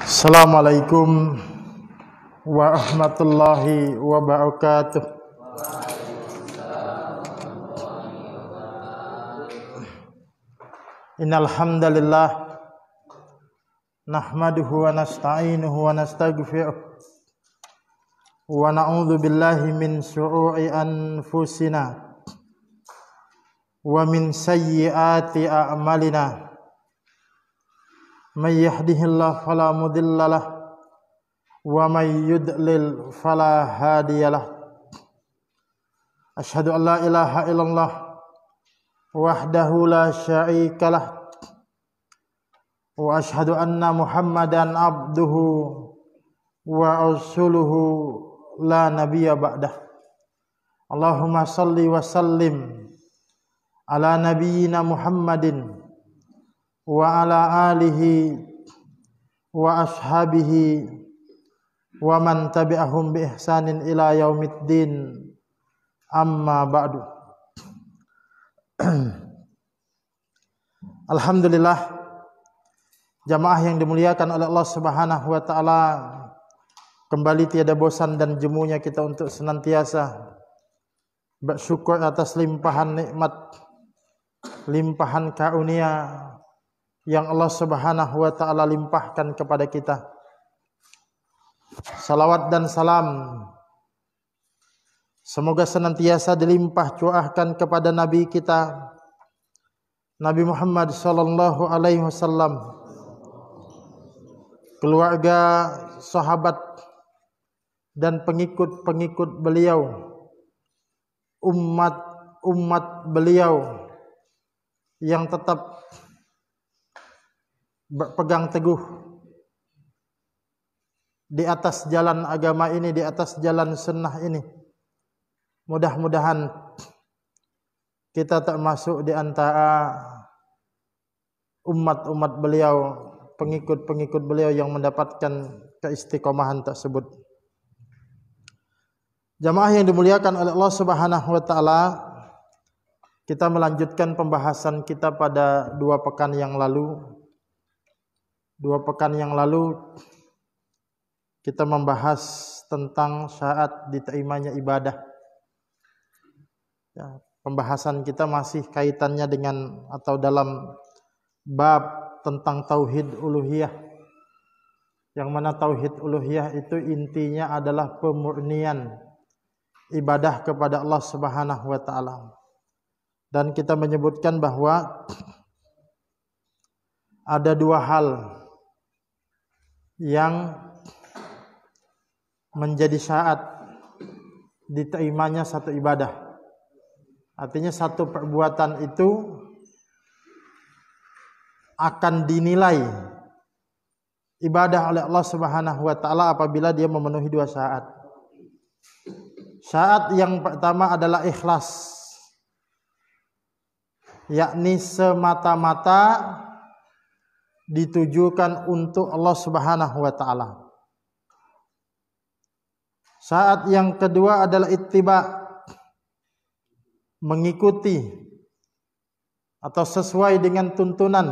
Assalamualaikum warahmatullahi wabarakatuh. Innal hamdalillah nahmaduhu wa nasta'inuhu wa nastaghfiruh wa na'udzu billahi min syururi anfusina wa min sayyiati a'malina. May yahdihillahu fala mudhillalah wa may yudlil fala hadiyalah. Asyhadu an la ilaha illallah wahdahu la syarikalah wa asyhadu anna Muhammadan abduhu wa rasuluhu la nabiyya ba'dah. Allahumma salli wa sallim ala nabiyyina Muhammadin wa ala alihi wa ashabihi wa man tabi'ahum bi ihsanin ila yaumiddin, amma ba'du. Alhamdulillah, jamaah yang dimuliakan oleh Allah Subhanahu wa taala, kembali tiada bosan dan jemunya kita untuk senantiasa bersyukur atas limpahan nikmat, limpahan karunia yang Allah Subhanahu wa taala limpahkan kepada kita. Salawat dan salam semoga senantiasa dilimpah curahkan kepada Nabi kita, Nabi Muhammad sallallahu alaihi wasallam, keluarga, sahabat dan pengikut-pengikut beliau, umat beliau yang tetap berpegang teguh di atas jalan agama ini, di atas jalan sunnah ini. Mudah-mudahan kita termasuk di antara umat-umat beliau, pengikut-pengikut beliau yang mendapatkan keistiqomahan tersebut. Jamaah yang dimuliakan oleh Allah Subhanahu wa taala, kita melanjutkan pembahasan kita pada dua pekan yang lalu. Dua pekan yang lalu kita membahas tentang syarat diterimanya ibadah. Ya, pembahasan kita masih kaitannya dengan atau dalam bab tentang tauhid uluhiyah. Yang mana tauhid uluhiyah itu intinya adalah pemurnian ibadah kepada Allah Subhanahu wa taala. Dan kita menyebutkan bahwa ada dua hal yang menjadi syarat diterimanya satu ibadah. Artinya satu perbuatan itu akan dinilai ibadah oleh Allah Subhanahu wa taala apabila dia memenuhi dua syarat. Syarat yang pertama adalah ikhlas, yakni semata-mata ditujukan untuk Allah Subhanahu wa taala. Syarat yang kedua adalah ittiba, mengikuti atau sesuai dengan tuntunan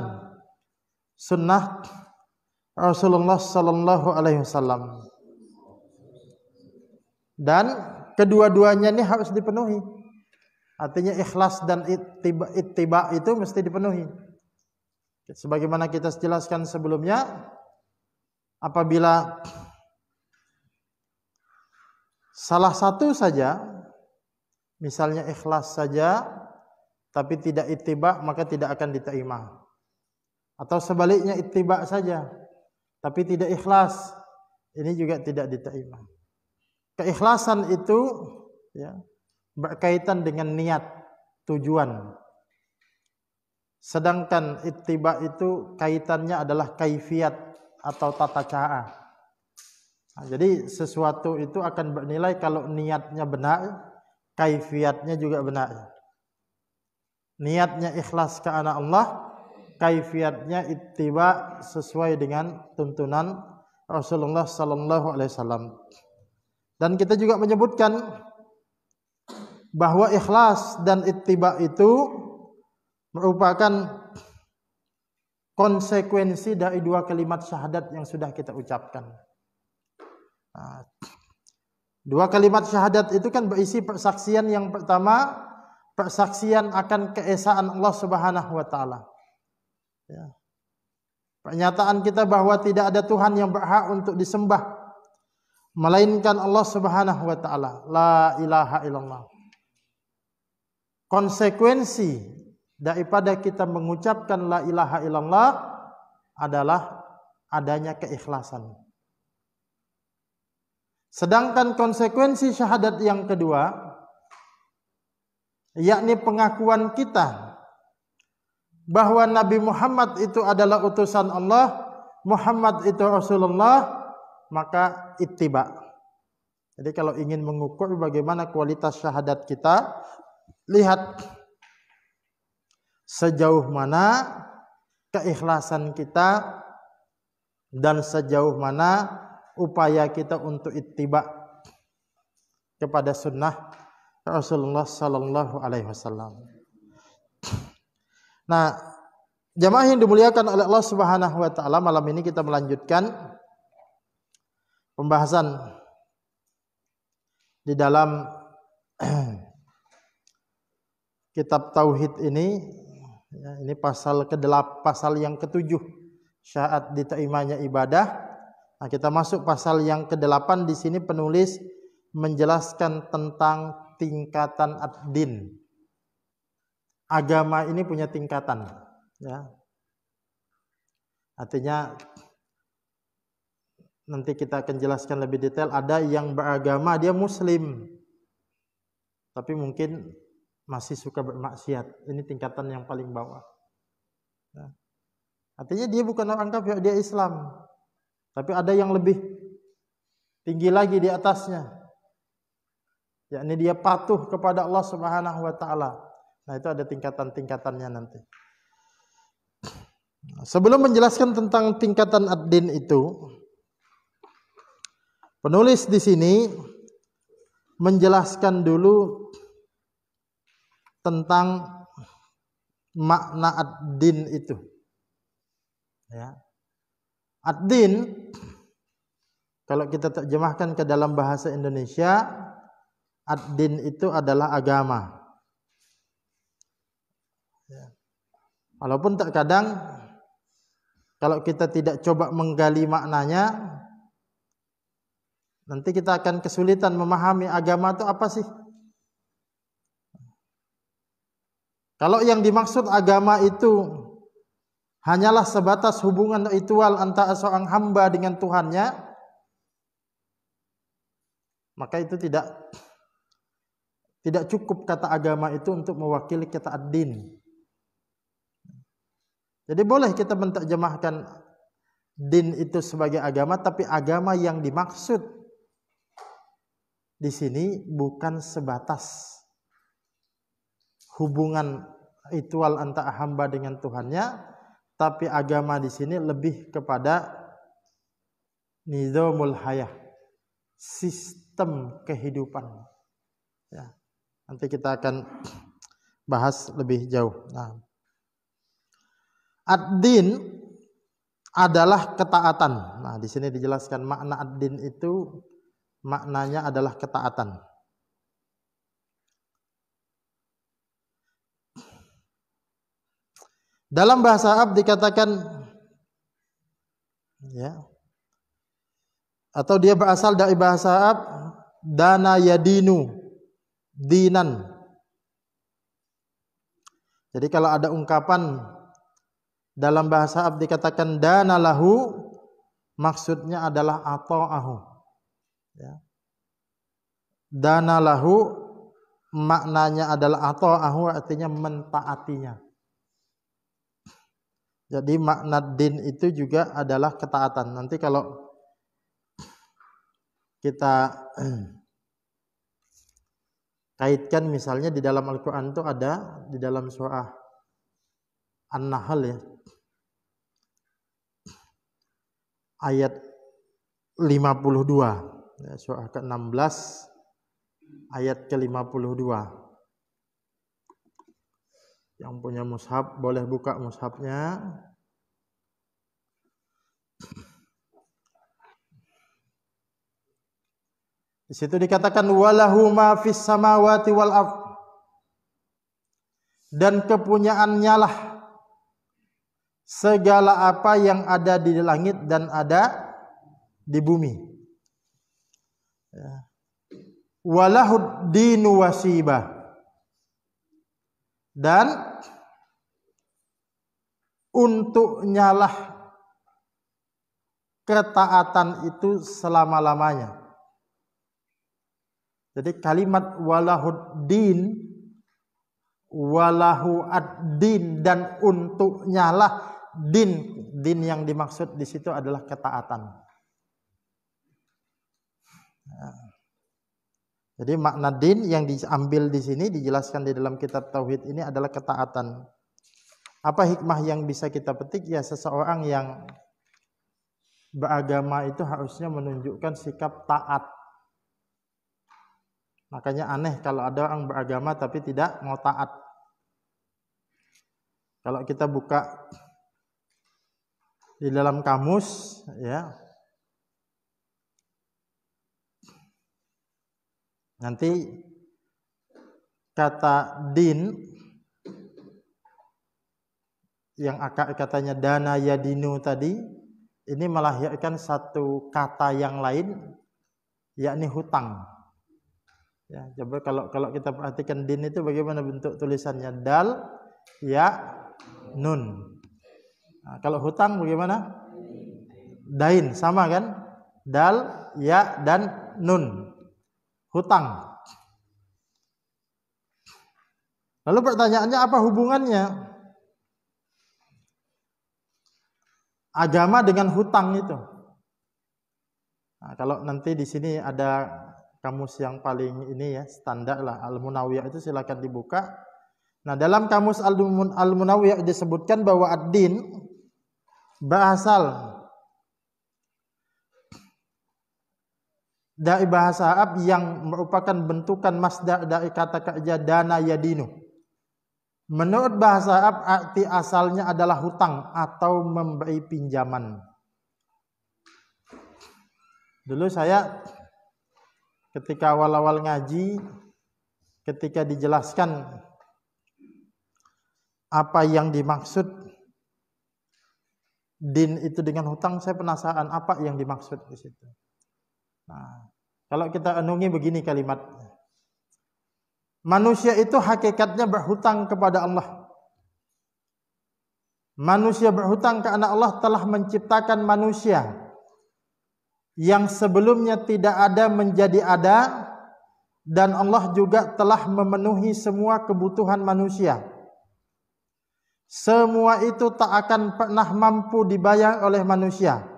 sunnah Rasulullah sallallahu alaihi wasallam. Dan kedua-duanya ini harus dipenuhi. Artinya ikhlas dan ittiba itu mesti dipenuhi. Sebagaimana kita jelaskan sebelumnya, apabila salah satu saja, misalnya ikhlas saja tapi tidak ittiba, maka tidak akan diterima. Atau sebaliknya ittiba saja tapi tidak ikhlas, ini juga tidak diterima. Keikhlasan itu ya, berkaitan dengan niat, tujuan. Sedangkan ittiba itu kaitannya adalah kaifiyat atau tata cara. Nah, jadi sesuatu itu akan bernilai kalau niatnya benar, kaifiyatnya juga benar. Niatnya ikhlas karena Allah, kaifiyatnya ittiba sesuai dengan tuntunan Rasulullah sallallahu alaihi wasallam. Dan kita juga menyebutkan bahwa ikhlas dan ittiba itu merupakan konsekuensi dari dua kalimat syahadat yang sudah kita ucapkan. Nah, dua kalimat syahadat itu kan berisi persaksian. Yang pertama, persaksian akan keesaan Allah Subhanahu wa taala. Ya. Pernyataan kita bahwa tidak ada Tuhan yang berhak untuk disembah melainkan Allah Subhanahu wa taala. La ilaha illallah. Konsekuensi daripada kita mengucapkan la ilaha illallah adalah adanya keikhlasan. Sedangkan konsekuensi syahadat yang kedua, yakni pengakuan kita bahwa Nabi Muhammad itu adalah utusan Allah, Muhammad itu Rasulullah, maka ittiba. Jadi kalau ingin mengukur bagaimana kualitas syahadat kita, lihat sejauh mana keikhlasan kita dan sejauh mana upaya kita untuk ittiba kepada sunnah Rasulullah sallallahu alaihi wasallam. Nah, jamaah yang dimuliakan oleh Allah Subhanahu wa taala, malam ini kita melanjutkan pembahasan di dalam kitab tauhid ini. Ya, ini pasal ke-8, pasal yang ke-7, syarat diterimanya ibadah. Nah, kita masuk pasal yang ke-8. Di sini penulis menjelaskan tentang tingkatan ad-din. Agama ini punya tingkatan, ya. Artinya nanti kita akan jelaskan lebih detail. Ada yang beragama dia muslim, tapi mungkin masih suka bermaksiat. Ini tingkatan yang paling bawah. Ya. Artinya dia bukan orang kafir, dia Islam. Tapi ada yang lebih tinggi lagi di atasnya, yakni dia patuh kepada Allah Subhanahu wa taala. Nah, itu ada tingkatan-tingkatannya nanti. Sebelum menjelaskan tentang tingkatan ad-din itu, penulis di sini menjelaskan dulu tentang makna ad-din itu. Ya. Ad-din kalau kita terjemahkan ke dalam bahasa Indonesia, ad-din itu adalah agama. Ya. Walaupun terkadang kalau kita tidak coba menggali maknanya, nanti kita akan kesulitan memahami agama itu apa sih. Kalau yang dimaksud agama itu hanyalah sebatas hubungan ritual antara seorang hamba dengan Tuhannya, maka itu tidak cukup kata agama itu untuk mewakili kata ad-din. Jadi boleh kita menterjemahkan din itu sebagai agama, tapi agama yang dimaksud di sini bukan sebatas hubungan ritual antara hamba dengan Tuhannya, tapi agama di sini lebih kepada nizamul hayah, sistem kehidupan. Ya, nanti kita akan bahas lebih jauh. Nah, ad-din adalah ketaatan. Nah, di sini dijelaskan makna ad-din itu maknanya adalah ketaatan. Dalam bahasa Arab dikatakan, ya, atau dia berasal dari bahasa Arab dana yadinu, dinan. Jadi kalau ada ungkapan dalam bahasa Arab dikatakan dana lahu, maksudnya adalah ata'ahu. Ya. Dana lahu maknanya adalah ata'ahu, artinya mentaatinya. Jadi makna din itu juga adalah ketaatan. Nanti kalau kita kaitkan misalnya di dalam Al-Quran itu ada di dalam surah An-Nahl, ya, ayat 52, ya, surah ke-16 ayat ke-52. Yang punya mushaf boleh buka mushafnya. Di situ dikatakan walahu ma fis samawati wal ardh, dan kepunyaannya lah segala apa yang ada di langit dan ada di bumi. Ya. Walahud dinu wasibah, dan untuknya lah ketaatan itu selama-lamanya. Jadi kalimat walahud din, walahu ad-din, dan untuknya lah din. Din yang dimaksud di situ adalah ketaatan. Jadi makna din yang diambil di sini, dijelaskan di dalam kitab tauhid ini adalah ketaatan. Apa hikmah yang bisa kita petik? Ya, seseorang yang beragama itu harusnya menunjukkan sikap taat. Makanya aneh kalau ada orang beragama tapi tidak mau taat. Kalau kita buka di dalam kamus, ya, nanti kata din yang katanya dana yadinu tadi, ini melahirkan satu kata yang lain, yakni hutang. Ya, coba kalau kita perhatikan din itu bagaimana bentuk tulisannya, dal, ya, nun. Nah, kalau hutang bagaimana? Dain, sama kan? Dal, ya, dan nun. Hutang. Lalu pertanyaannya, apa hubungannya agama dengan hutang itu? Nah, kalau nanti di sini ada kamus yang paling ini ya, standar lah, Al-Munawwiyah itu silakan dibuka. Nah, dalam kamus Al-Munawwiyah disebutkan bahwa ad-din berasal dari bahasa Arab yang merupakan bentukan masdar dari kata kerja dana yadinu. Menurut bahasa Arab, arti asalnya adalah hutang atau memberi pinjaman. Dulu saya ketika awal-awal ngaji, ketika dijelaskan apa yang dimaksud din itu dengan hutang, saya penasaran apa yang dimaksud di situ. Nah, kalau kita renungi begini kalimat, manusia itu hakikatnya berhutang kepada Allah. Manusia berhutang karena Allah telah menciptakan manusia yang sebelumnya tidak ada menjadi ada, dan Allah juga telah memenuhi semua kebutuhan manusia. Semua itu tak akan pernah mampu dibayar oleh manusia.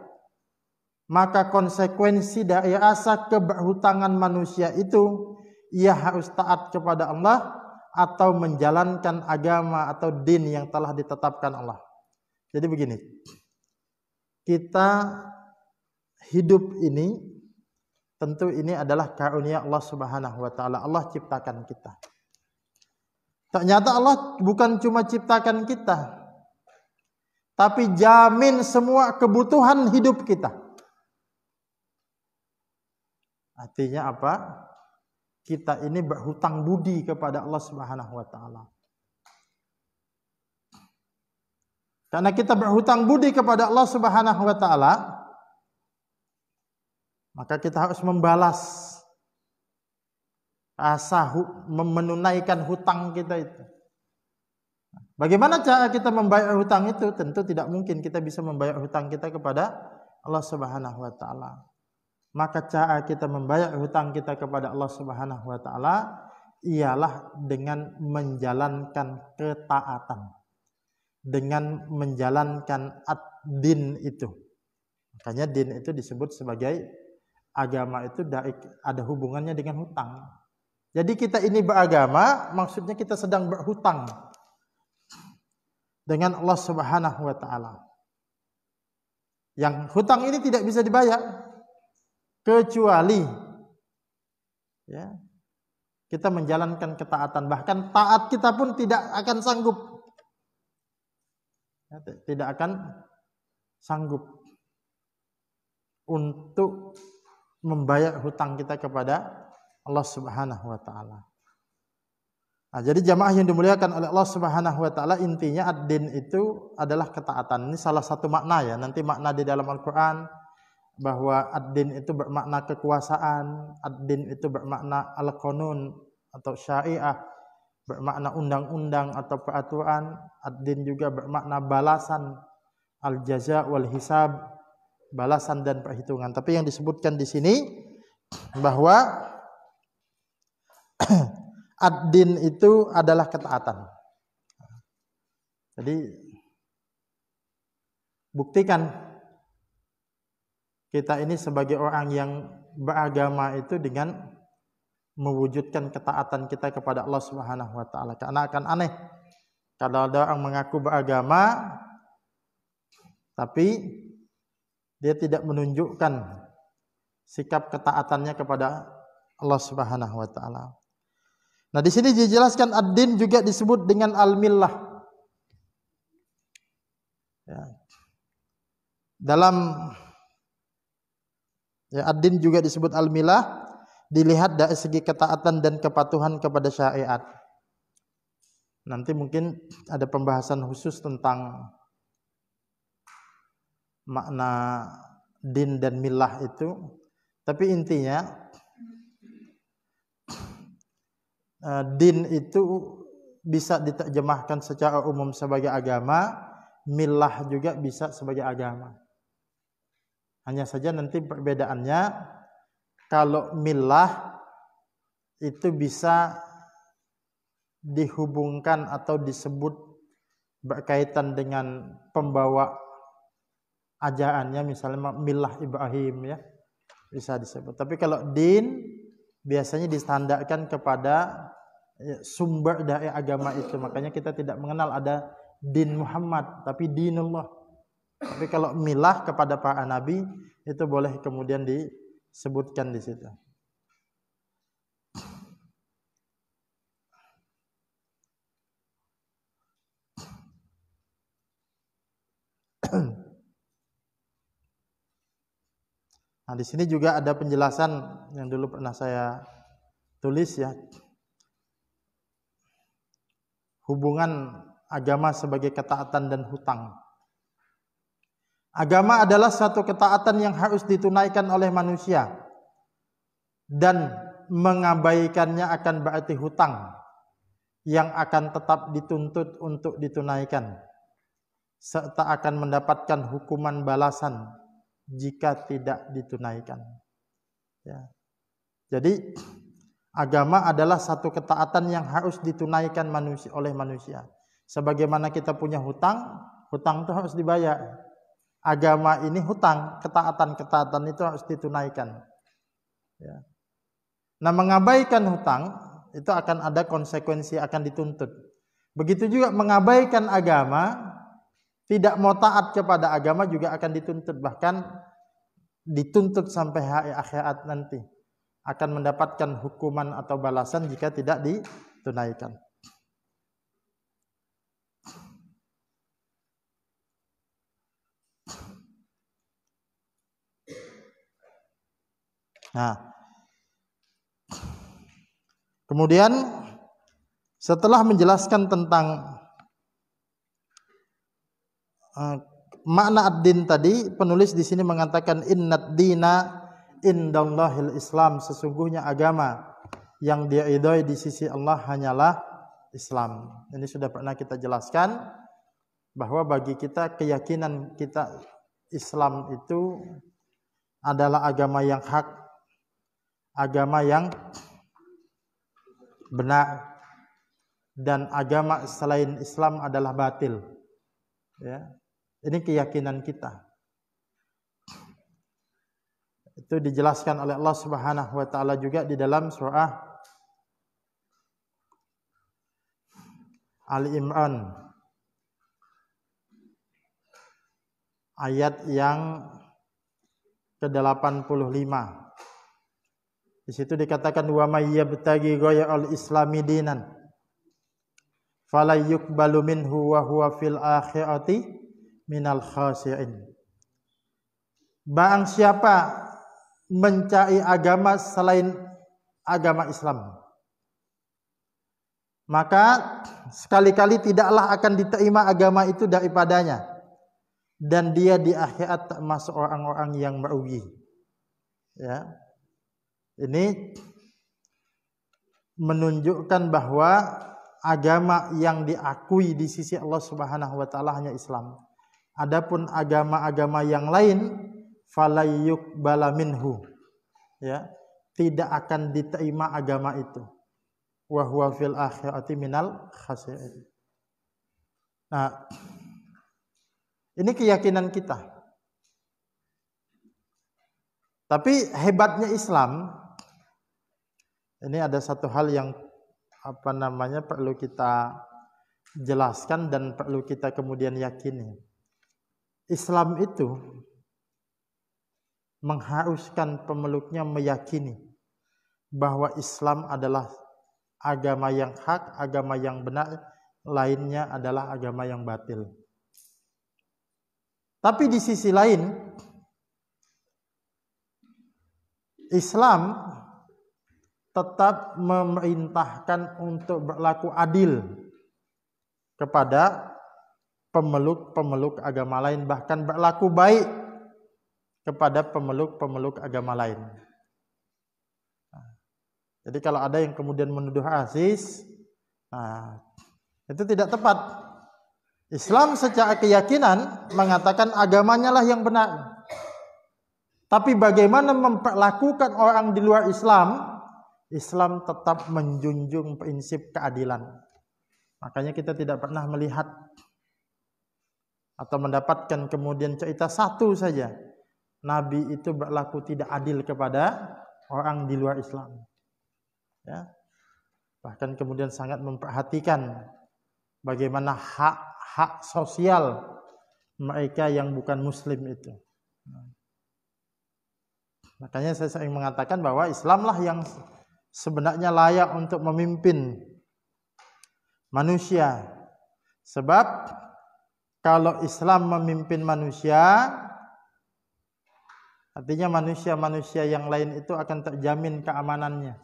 Maka konsekuensi dari rasa keberhutangan manusia itu, ia harus taat kepada Allah atau menjalankan agama atau din yang telah ditetapkan Allah. Jadi begini, kita hidup ini tentu ini adalah karunia Allah Subhanahu wa taala. Allah ciptakan kita. Ternyata Allah bukan cuma ciptakan kita, tapi jamin semua kebutuhan hidup kita. Artinya apa? Kita ini berhutang budi kepada Allah Subhanahu wa taala. Karena kita berhutang budi kepada Allah Subhanahu wa taala, maka kita harus membalas rasa menunaikan hutang kita itu. Bagaimana cara kita membayar hutang itu? Tentu tidak mungkin kita bisa membayar hutang kita kepada Allah Subhanahu wa taala. Maka cara kita membayar hutang kita kepada Allah Subhanahu wa taala ialah dengan menjalankan ketaatan, dengan menjalankan ad-din itu. Makanya din itu disebut sebagai agama, itu ada hubungannya dengan hutang. Jadi kita ini beragama, maksudnya kita sedang berhutang dengan Allah Subhanahu wa taala. Yang hutang ini tidak bisa dibayar kecuali ya, kita menjalankan ketaatan. Bahkan taat kita pun tidak akan sanggup. Ya, tidak akan sanggup untuk membayar hutang kita kepada Allah Subhanahu wa taala. Nah, jadi jamaah yang dimuliakan oleh Allah Subhanahu wa taala, intinya ad-din itu adalah ketaatan. Ini salah satu makna ya. Nanti makna di dalam Al-Qur'an bahwa ad-din itu bermakna kekuasaan, ad-din itu bermakna al-qanun atau syariah, bermakna undang-undang atau peraturan. Ad-din juga bermakna balasan, al-jaza wal hisab, balasan dan perhitungan. Tapi yang disebutkan di sini bahwa ad-din itu adalah ketaatan. Jadi buktikan kita ini sebagai orang yang beragama itu dengan mewujudkan ketaatan kita kepada Allah Subhanahu wa taala. Karena akan aneh kalau ada orang mengaku beragama tapi dia tidak menunjukkan sikap ketaatannya kepada Allah Subhanahu wa taala. Nah, di sini dijelaskan ad-din juga disebut dengan al-millah. Ya. Dalam ad-din juga disebut al-millah, dilihat dari segi ketaatan dan kepatuhan kepada syariat. Nanti mungkin ada pembahasan khusus tentang makna din dan millah itu. Tapi intinya din itu bisa diterjemahkan secara umum sebagai agama, millah juga bisa sebagai agama. Hanya saja nanti perbedaannya, kalau millah itu bisa dihubungkan atau disebut berkaitan dengan pembawa ajarannya, misalnya millah Ibrahim ya, bisa disebut. Tapi kalau din biasanya distandarkan kepada sumber dari agama itu. Makanya kita tidak mengenal ada din Muhammad, tapi dinullah. Tapi kalau milah kepada para nabi itu boleh kemudian disebutkan di situ. Nah, di sini juga ada penjelasan yang dulu pernah saya tulis ya. Hubungan agama sebagai ketaatan dan hutang. Agama adalah satu ketaatan yang harus ditunaikan oleh manusia, dan mengabaikannya akan berarti hutang yang akan tetap dituntut untuk ditunaikan, serta akan mendapatkan hukuman balasan jika tidak ditunaikan. Ya. Jadi agama adalah satu ketaatan yang harus ditunaikan oleh manusia. Sebagaimana kita punya hutang, hutang itu harus dibayar. Agama ini hutang, ketaatan itu harus ditunaikan. Ya. Nah, mengabaikan hutang itu akan ada konsekuensi, akan dituntut. Begitu juga mengabaikan agama, tidak mau taat kepada agama juga akan dituntut, bahkan dituntut sampai hari akhirat nanti. Akan mendapatkan hukuman atau balasan jika tidak ditunaikan. Nah, kemudian setelah menjelaskan tentang makna ad-din tadi, penulis di sini mengatakan innad dina indallahil Islam, sesungguhnya agama yang diridhai di sisi Allah hanyalah Islam. Ini sudah pernah kita jelaskan bahwa bagi kita, keyakinan kita, Islam itu adalah agama yang hak, agama yang benar, dan agama selain Islam adalah batil. Ya. Ini keyakinan kita. Itu dijelaskan oleh Allah Subhanahu wa taala juga di dalam surah Ali Imran ayat yang ke-85. Di situ dikatakan wa may yabtaghi ghayral islami dinan fala yuqbalu minhu wa huwa fil akhirati minal khasirin. Barang siapa mencari agama selain agama Islam, maka sekali-kali tidaklah akan diterima agama itu daripadanya, dan dia di akhirat termasuk orang-orang yang merugi. Ya, ini menunjukkan bahwa agama yang diakui di sisi Allah Subhanahu wa taala hanya Islam. Adapun agama-agama yang lain falayyuqbala minhu, ya, tidak akan diterima agama itu. Wa huwa fil akhirati minal khasirin. Nah, ini keyakinan kita. Tapi hebatnya Islam, ini ada satu hal yang perlu kita jelaskan dan perlu kita kemudian yakini. Islam itu mengharuskan pemeluknya meyakini bahwa Islam adalah agama yang hak, agama yang benar, lainnya adalah agama yang batil. Tapi di sisi lain, Islam tetap memerintahkan untuk berlaku adil kepada pemeluk-pemeluk agama lain, bahkan berlaku baik kepada pemeluk-pemeluk agama lain. Jadi kalau ada yang kemudian menuduh rasis, itu tidak tepat. Islam secara keyakinan mengatakan agamanya lah yang benar. Tapi bagaimana memperlakukan orang di luar Islam, Islam tetap menjunjung prinsip keadilan. Makanya kita tidak pernah melihat atau mendapatkan kemudian cerita satu saja Nabi itu berlaku tidak adil kepada orang di luar Islam. Ya. Bahkan kemudian sangat memperhatikan bagaimana hak sosial mereka yang bukan Muslim itu. Makanya saya sering mengatakan bahwa Islamlah yang sebenarnya layak untuk memimpin manusia. Sebab kalau Islam memimpin manusia, artinya manusia-manusia yang lain itu akan terjamin keamanannya.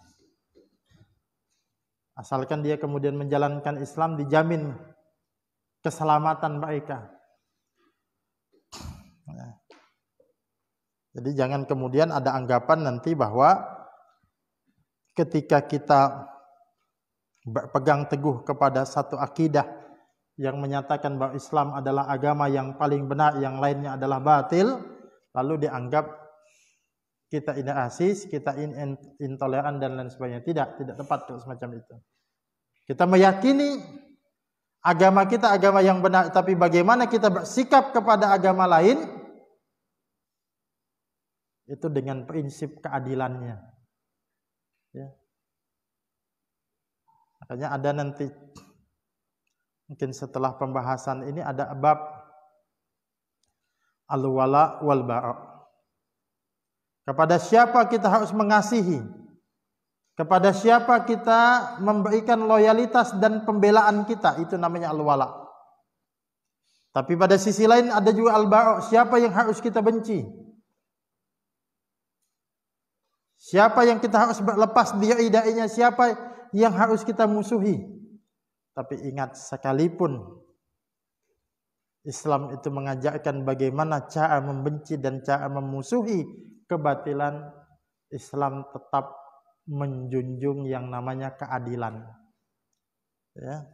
Asalkan dia kemudian menjalankan Islam, dijamin keselamatan mereka. Jadi jangan kemudian ada anggapan nanti bahwa ketika kita berpegang teguh kepada satu akidah yang menyatakan bahwa Islam adalah agama yang paling benar, yang lainnya adalah batil, lalu dianggap kita ini rasis, kita ini intoleran dan lain sebagainya. Tidak tepat semacam itu. Kita meyakini agama kita agama yang benar, tapi bagaimana kita bersikap kepada agama lain itu dengan prinsip keadilannya. Ya. Makanya ada nanti mungkin setelah pembahasan ini ada bab al-wala wal bara'. Kepada siapa kita harus mengasihi? Kepada siapa kita memberikan loyalitas dan pembelaan kita? Itu namanya al-wala. Tapi pada sisi lain ada juga al-bara'. Siapa yang harus kita benci? Siapa yang kita harus berlepas diri darinya? Siapa yang harus kita musuhi? Tapi ingat, sekalipun Islam itu mengajarkan bagaimana cara membenci dan cara memusuhi kebatilan, Islam tetap menjunjung yang namanya keadilan. Ya.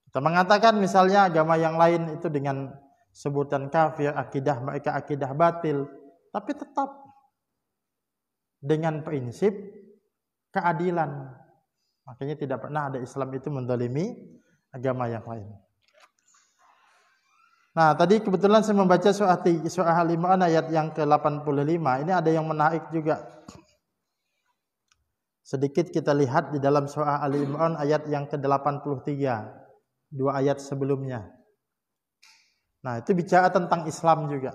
Kita mengatakan misalnya agama yang lain itu dengan sebutan kafir, akidah mereka akidah batil, tapi tetap dengan prinsip keadilan. Makanya tidak pernah ada Islam itu mendolimi agama yang lain. Nah, tadi kebetulan saya membaca surah Al-Imran ayat yang ke-85. Ini ada yang menarik juga. Sedikit kita lihat di dalam surah Al-Imran ayat yang ke-83. 2 ayat sebelumnya. Nah, itu bicara tentang Islam juga.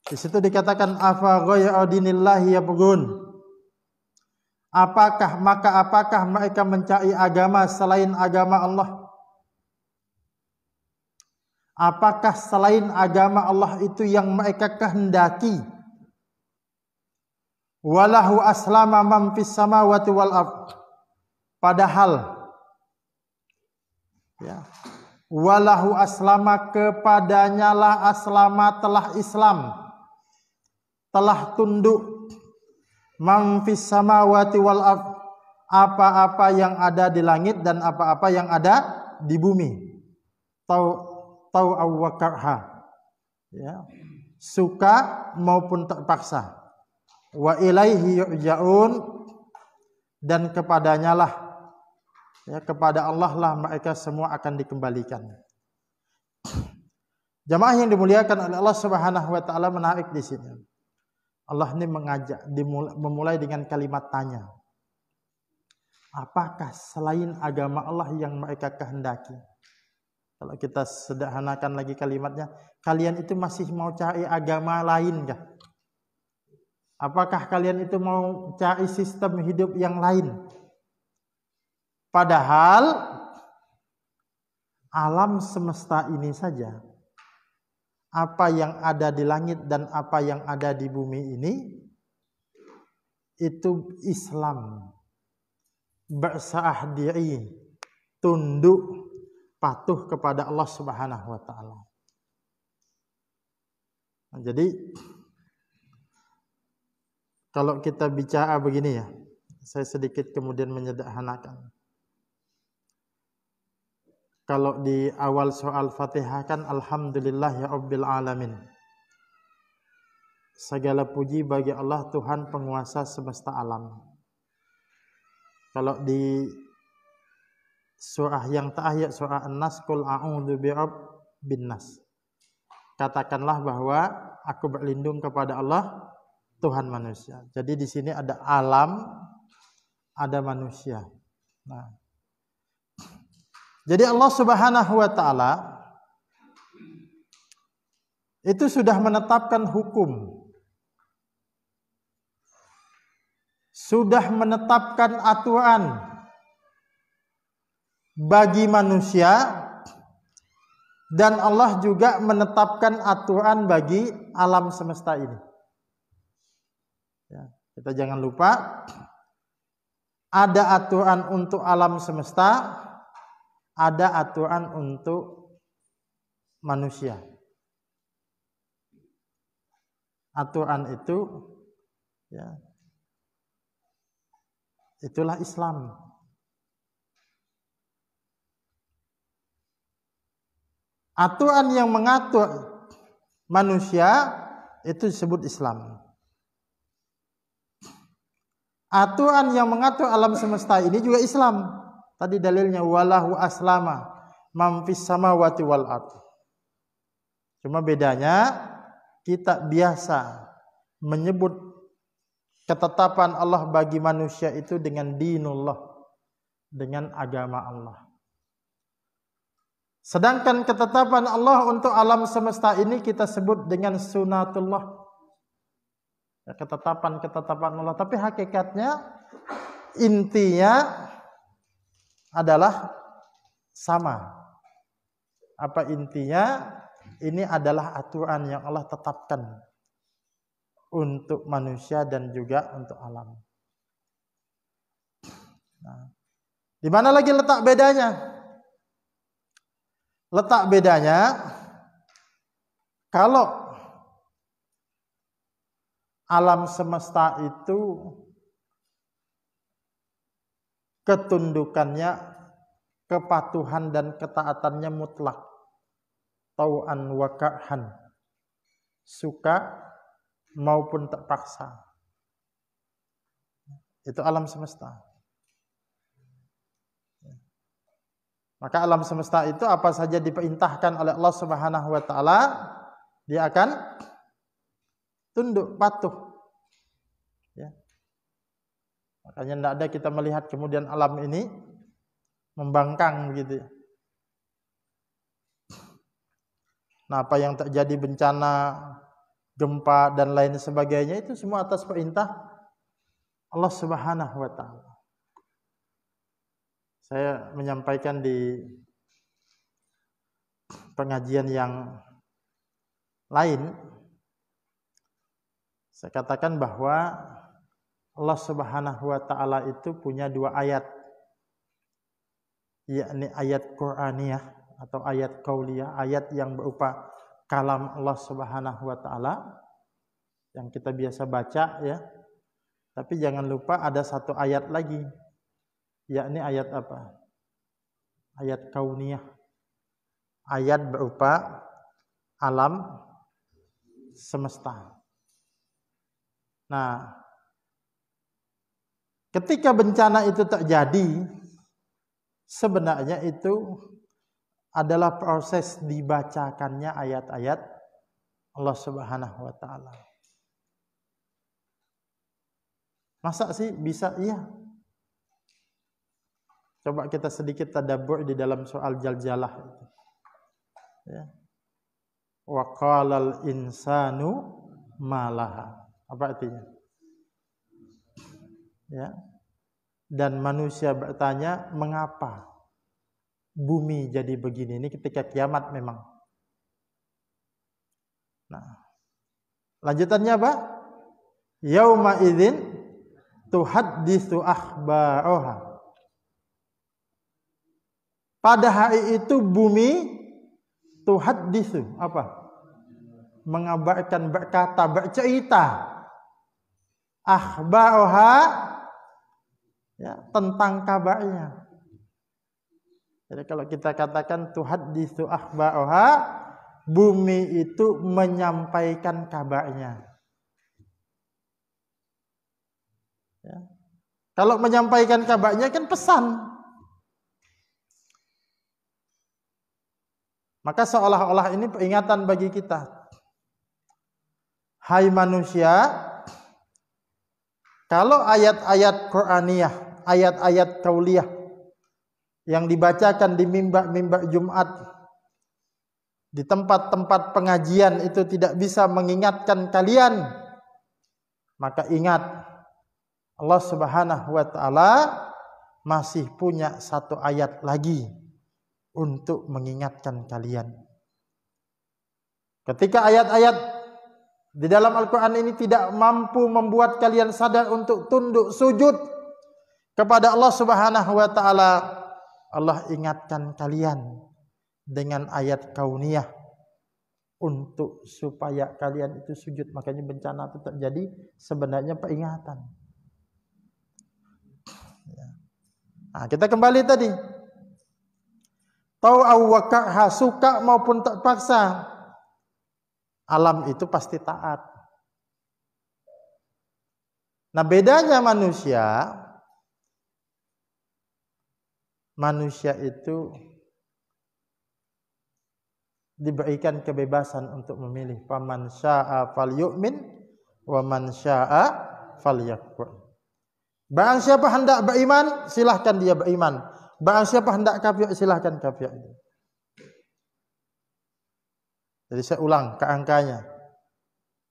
Di situ dikatakan afa ghayra dinillahi yabghun. Apakah mereka mencari agama selain agama Allah? Apakah selain agama Allah itu yang mereka kehendaki? Walahu aslama man fis samawati wal ard. Padahal ya, walahu aslama, kepadanya lah aslama, telah Islam, telah tunduk, man fis samawati wal ard, apa-apa yang ada di langit dan apa-apa yang ada di bumi. Tau'aw wa karha, ya, suka maupun terpaksa. Wa ilaihi yurja'un, dan kepadanya lah, ya, kepada Allah lah mereka semua akan dikembalikan. Jamaah yang dimuliakan oleh Allah Subhanahu wa taala, menarik di sini. Allah ini mengajak, memulai dengan kalimat tanya. Apakah selain agama Allah yang mereka kehendaki? Kalau kita sederhanakan lagi kalimatnya, kalian itu masih mau cari agama lain kah? Apakah kalian itu mau cari sistem hidup yang lain? Padahal alam semesta ini saja, apa yang ada di langit dan apa yang ada di bumi ini, itu Islam, berserah diri, tunduk, patuh kepada Allah Subhanahu wa taala. Nah, jadi kalau kita bicara begini ya, saya sedikit kemudian menyederhanakan. Kalau di awal soal Fatihah kan alhamdulillah ya rabbil alamin. Segala puji bagi Allah Tuhan penguasa semesta alam. Kalau di surah yang terakhir, surah An-Nas, qul a'udzu birabbin nas, katakanlah bahwa aku berlindung kepada Allah Tuhan manusia. Jadi di sini ada alam, ada manusia. Nah, jadi Allah Subhanahu wa taala itu sudah menetapkan hukum, sudah menetapkan aturan bagi manusia, dan Allah juga menetapkan aturan bagi alam semesta ini. Ya, kita jangan lupa, ada aturan untuk alam semesta, ada aturan untuk manusia. Aturan itu, ya, itulah Islam. Aturan yang mengatur manusia itu disebut Islam. Aturan yang mengatur alam semesta ini juga Islam. Tadi dalilnya walahu aslama man fis samawati wal ard. Cuma bedanya kita biasa menyebut ketetapan Allah bagi manusia itu dengan dinullah, dengan agama Allah. Sedangkan ketetapan Allah untuk alam semesta ini kita sebut dengan sunatullah, ketetapan Allah. Tapi hakikatnya, intinya adalah sama. Apa intinya? Ini adalah aturan yang Allah tetapkan untuk manusia dan juga untuk alam. Nah, di mana lagi letak bedanya? Letak bedanya, kalau alam semesta itu ketundukannya, kepatuhan dan ketaatannya mutlak, tau'an wa karhan, suka maupun terpaksa. Itu alam semesta. Maka alam semesta itu apa saja diperintahkan oleh Allah Subhanahu wa taala, dia akan tunduk, patuh. Ya. Makanya tidak ada kita melihat kemudian alam ini membangkang begitu. Nah, apa yang terjadi bencana, gempa dan lain sebagainya itu semua atas perintah Allah Subhanahu wa taala. Saya menyampaikan di pengajian yang lain, saya katakan bahwa Allah Subhanahu wa taala itu punya dua ayat, yakni ayat Qur'aniyah atau ayat qauliyah, ayat yang berupa kalam Allah Subhanahu wa taala yang kita biasa baca ya. Tapi jangan lupa ada satu ayat lagi, yakni ayat apa? Ayat kauniyah. Ayat berupa alam semesta. Nah, ketika bencana itu terjadi, sebenarnya itu adalah proses dibacakannya ayat-ayat Allah Subhanahu wa taala. Masa sih bisa? Iya. Coba kita sedikit tadabbur di dalam soal Jaljalah itu. Ya. Wa qalal insanu malaha. Apa artinya? Ya. Dan manusia bertanya, mengapa bumi jadi begini? Ini ketika kiamat memang. Nah, lanjutannya apa? Yauma idzin tuhadditsu akhbaraha. Pada hari itu bumi tuhadditsu apa? Mengabarkan, berkata, bercerita. Akhbaraha, ya, tentang kabarnya. Jadi kalau kita katakan tuhadditsu akhbaraha, bumi itu menyampaikan kabarnya. Ya. Kalau menyampaikan kabarnya kan pesan. Maka seolah-olah ini peringatan bagi kita. Hai manusia, kalau ayat-ayat Qur'aniyah, ayat-ayat qauliyah yang dibacakan di mimbar-mimbar Jumat, di tempat-tempat pengajian itu tidak bisa mengingatkan kalian, maka ingat, Allah Subhanahu wa taala masih punya satu ayat lagi untuk mengingatkan kalian. Ketika ayat-ayat di dalam Al-Quran ini tidak mampu membuat kalian sadar untuk tunduk sujud kepada Allah Subhanahu wa taala, Allah ingatkan kalian dengan ayat kauniyah untuk supaya kalian itu sujud. Makanya bencana itu terjadi sebenarnya peringatan. Nah, kita kembali tadi. Tau'aw wa karha, suka maupun terpaksa, alam itu pasti taat. Nah, bedanya manusia itu diberikan kebebasan untuk memilih. Faman syaa'a falyu'min wa man syaa'a falyakfur. Barang siapa hendak beriman, silahkan dia beriman. Barang siapa hendak kafir, silahkan kafir. Jadi saya ulang ke angkanya.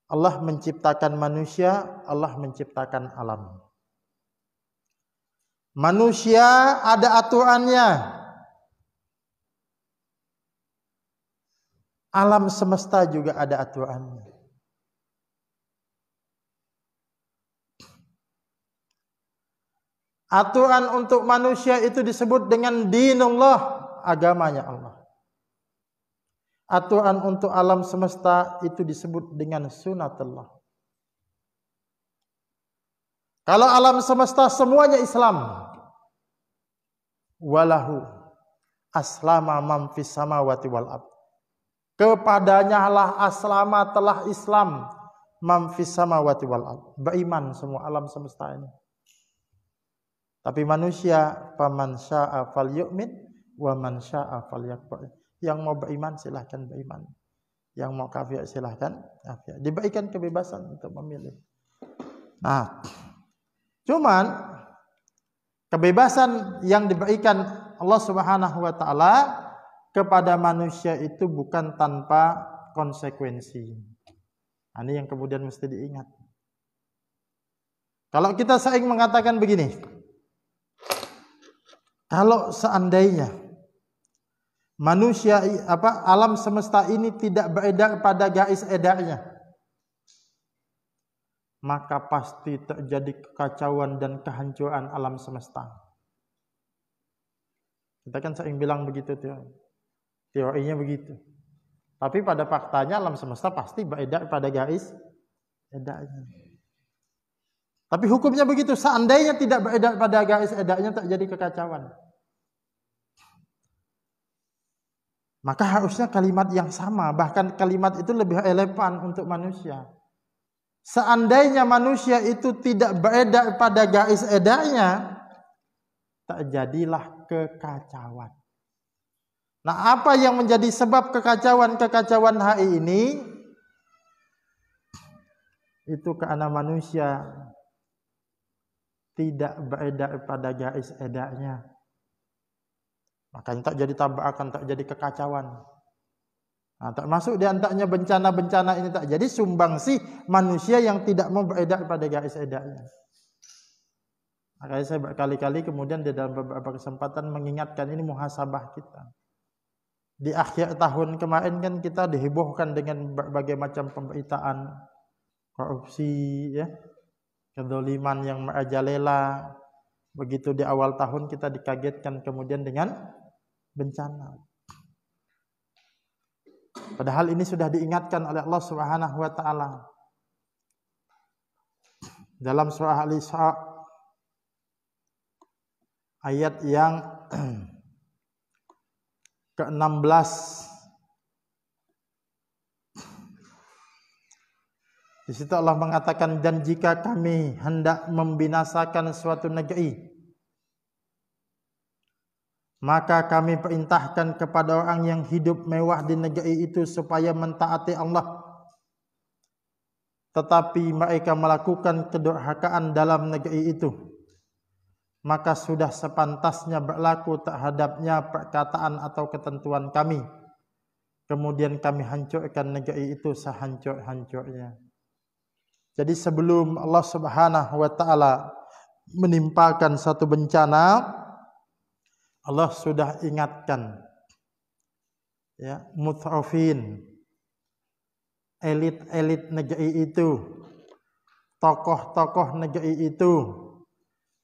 Allah menciptakan manusia, Allah menciptakan alam. Manusia ada aturannya. Alam semesta juga ada aturannya. Aturan untuk manusia itu disebut dengan dinullah, agamanya Allah. Aturan untuk alam semesta itu disebut dengan sunatullah. Kalau alam semesta semuanya Islam, walahu aslama man fis samawati wal ard. Kepadanya lah aslama, telah Islam, man fis samawati wal ard. Beriman semua alam semesta ini. Tapi manusia, faman syaa'a falyu'min wa man syaa'a falyakfur. Yang mau beriman silahkan beriman, yang mau kafir silahkan kafir. Diberikan kebebasan untuk memilih. Nah, cuman kebebasan yang diberikan Allah Subhanahu wa taala kepada manusia itu bukan tanpa konsekuensi. Ini yang kemudian mesti diingat. Kalau kita sering mengatakan begini, kalau seandainya manusia alam semesta ini tidak beredar pada garis edarnya, maka pasti terjadi kekacauan dan kehancuran alam semesta. Kita kan sering bilang begitu, teorinya begitu. Tapi pada faktanya alam semesta pasti beredar pada garis edarnya. Tapi hukumnya begitu, seandainya tidak beredar pada garis edarnya terjadi kekacauan. Maka harusnya kalimat yang sama, bahkan kalimat itu lebih relevan untuk manusia. Seandainya manusia itu tidak beredar pada garis edarnya, terjadilah kekacauan. Nah, apa yang menjadi sebab kekacauan hari ini? Itu karena manusia tidak beredar pada garis edarnya. Makanya tak jadi tabrakan, tak jadi kekacauan. Nah, termasuk di antaranya bencana-bencana ini tak jadi sumbangsih manusia yang tidak mau beredar pada garis edarnya. Makanya saya berkali-kali kemudian di dalam beberapa kesempatan mengingatkan ini muhasabah kita. Di akhir tahun kemarin kan kita dihebohkan dengan berbagai macam pemberitaan korupsi, ya, kezaliman yang merajalela. Begitu di awal tahun kita dikagetkan kemudian dengan bencana. Padahal ini sudah diingatkan oleh Allah Subhanahu wa taala. Dalam surah Al-Isra ayat yang ke-16, di situ Allah mengatakan, dan jika kami hendak membinasakan suatu negeri, maka kami perintahkan kepada orang yang hidup mewah di negeri itu supaya mentaati Allah, tetapi mereka melakukan kedurhakaan dalam negeri itu, maka sudah sepantasnya berlaku terhadapnya perkataan atau ketentuan kami. Kemudian kami hancurkan negeri itu sehancur-hancurnya. Jadi sebelum Allah Subhanahu wa taala menimpakan satu bencana, Allah sudah ingatkan, ya, mutrafin, elit-elit negeri itu, tokoh-tokoh negeri itu,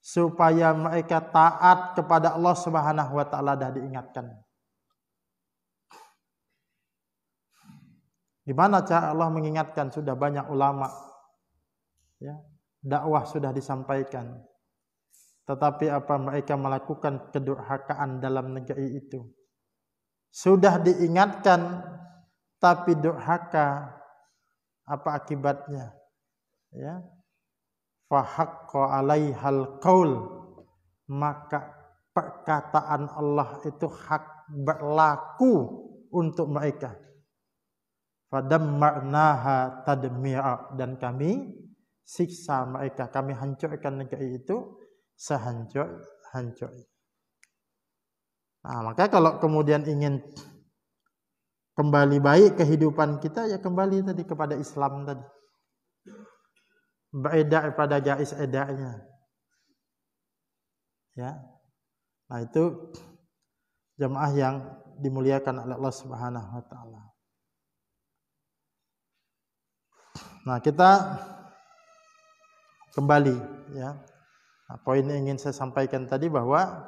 supaya mereka taat kepada Allah Subhanahu wa taala, dah diingatkan. Gimana cara Allah mengingatkan? Sudah banyak ulama, ya, dakwah sudah disampaikan. Tetapi apa mereka melakukan kedurhakaan dalam negeri itu? Sudah diingatkan, tapi durhaka, apa akibatnya? Ya, fahaqqa 'alaihal qaul, maka perkataan Allah itu hak berlaku untuk mereka. Fadammarnaha tadmira, dan kami siksa mereka, kami hancurkan negeri itu sehancur-hancur. Nah, maka kalau kemudian ingin kembali baik kehidupan kita, ya kembali tadi kepada Islam tadi. Beredar pada garis edarnya, ya. Nah, itu jemaah yang dimuliakan oleh Allah Subhanahu wa taala. Nah, kita kembali, ya. Nah, poin yang ingin saya sampaikan tadi bahwa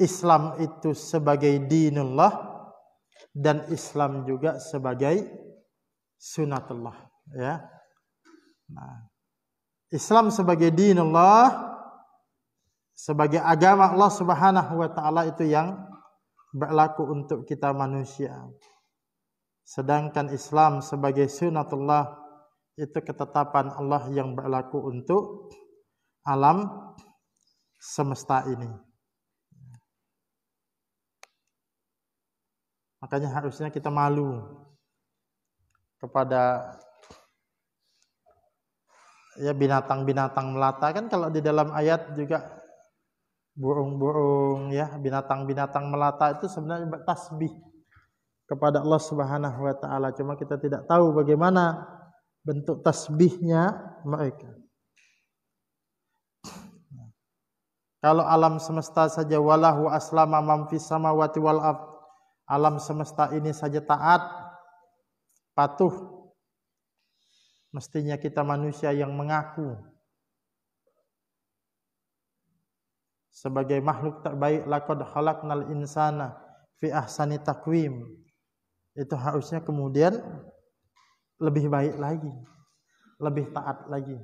Islam itu sebagai dinullah dan Islam juga sebagai sunatullah, ya. Nah, Islam sebagai dinullah, sebagai agama Allah Subhanahu wa taala, itu yang berlaku untuk kita manusia. Sedangkan Islam sebagai sunatullah itu ketetapan Allah yang berlaku untuk alam semesta ini. Makanya harusnya kita malu kepada, ya, binatang-binatang melata. Kan kalau di dalam ayat juga burung-burung, ya, binatang-binatang melata itu sebenarnya bertasbih kepada Allah Subhanahu wa taala. Cuma kita tidak tahu bagaimana bentuk tasbihnya mereka. Kalau alam semesta saja walahu aslama man fis samawati wal ard, alam semesta ini saja taat, patuh, mestinya kita manusia yang mengaku sebagai makhluk terbaik. Laqad khalaqnal insana fi ahsani taqwim. Itu harusnya kemudian lebih baik lagi, lebih taat lagi.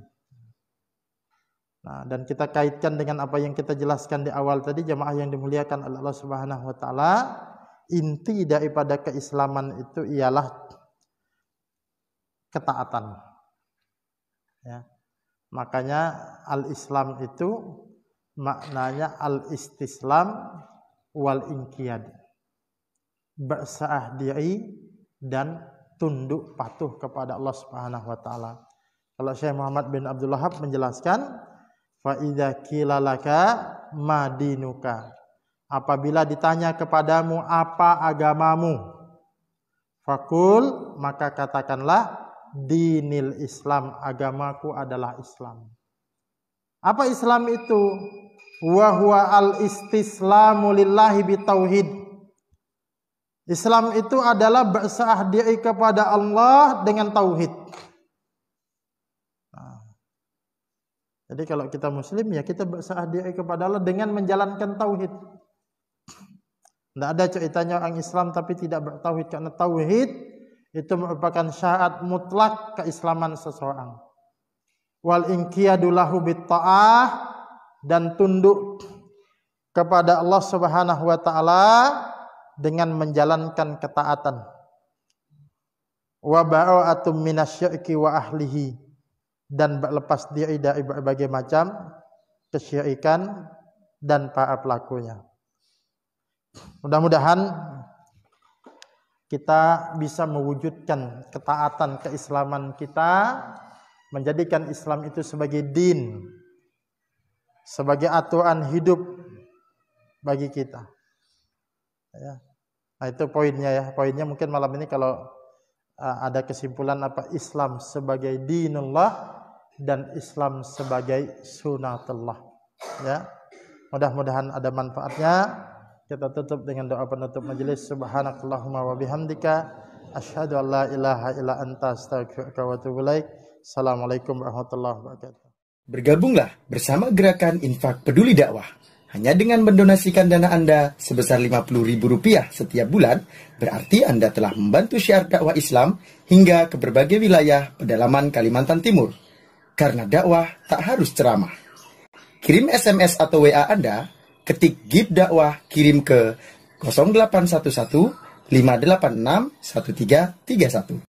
Nah, dan kita kaitkan dengan apa yang kita jelaskan di awal tadi, jamaah yang dimuliakan oleh Allah Subhanahu wa taala, inti daripada keislaman itu ialah ketaatan. Ya. Makanya al-Islam itu maknanya al-istislam wal inqiyad. Berserah diri dan tunduk patuh kepada Allah Subhanahu wa taala. Kalau Syekh Muhammad bin Abdul Wahhab menjelaskan, fa idza qila laka ma dinuka, apabila ditanya kepadamu apa agamamu, fakul, maka katakanlah dinil Islam, agamaku adalah Islam. Apa Islam itu? Wa huwa al-istislamu lillahi bitauhid. Islam itu adalah berserah diri kepada Allah dengan tauhid. Jadi kalau kita muslim, ya kita berserah diri kepada Allah dengan menjalankan tauhid. Tidak ada ceritanya orang Islam tapi tidak bertauhid, karena tauhid itu merupakan syarat mutlak keislaman seseorang. Wal inqiyadu lahu bitta'ah, dan tunduk kepada Allah Subhanahu wa taala dengan menjalankan ketaatan. Wa bara'atum minasyirki wa ahlihi, dan berlepas diri dari berbagai macam kesyirikan dan para pelakunya. Mudah-mudahan kita bisa mewujudkan ketaatan keislaman kita, menjadikan Islam itu sebagai din, sebagai aturan hidup bagi kita. Ya. Nah, itu poinnya ya. Poinnya mungkin malam ini kalau ada kesimpulan apa, Islam sebagai dinullah dan Islam sebagai sunatullah. Ya. Mudah-mudahan ada manfaatnya. Kita tutup dengan doa penutup majelis. Subhanakallahumma wa bihamdika asyhadu an la ilaha illa anta astaghfiruka wa atubu ilaik. Assalamualaikum warahmatullahi wabarakatuh. Bergabunglah bersama gerakan Infak Peduli Dakwah. Hanya dengan mendonasikan dana Anda sebesar Rp50.000 setiap bulan, berarti Anda telah membantu syiar dakwah Islam hingga ke berbagai wilayah pedalaman Kalimantan Timur. Karena dakwah tak harus ceramah. Kirim SMS atau WA Anda, ketik GIB dakwah, kirim ke 0811 586 1331.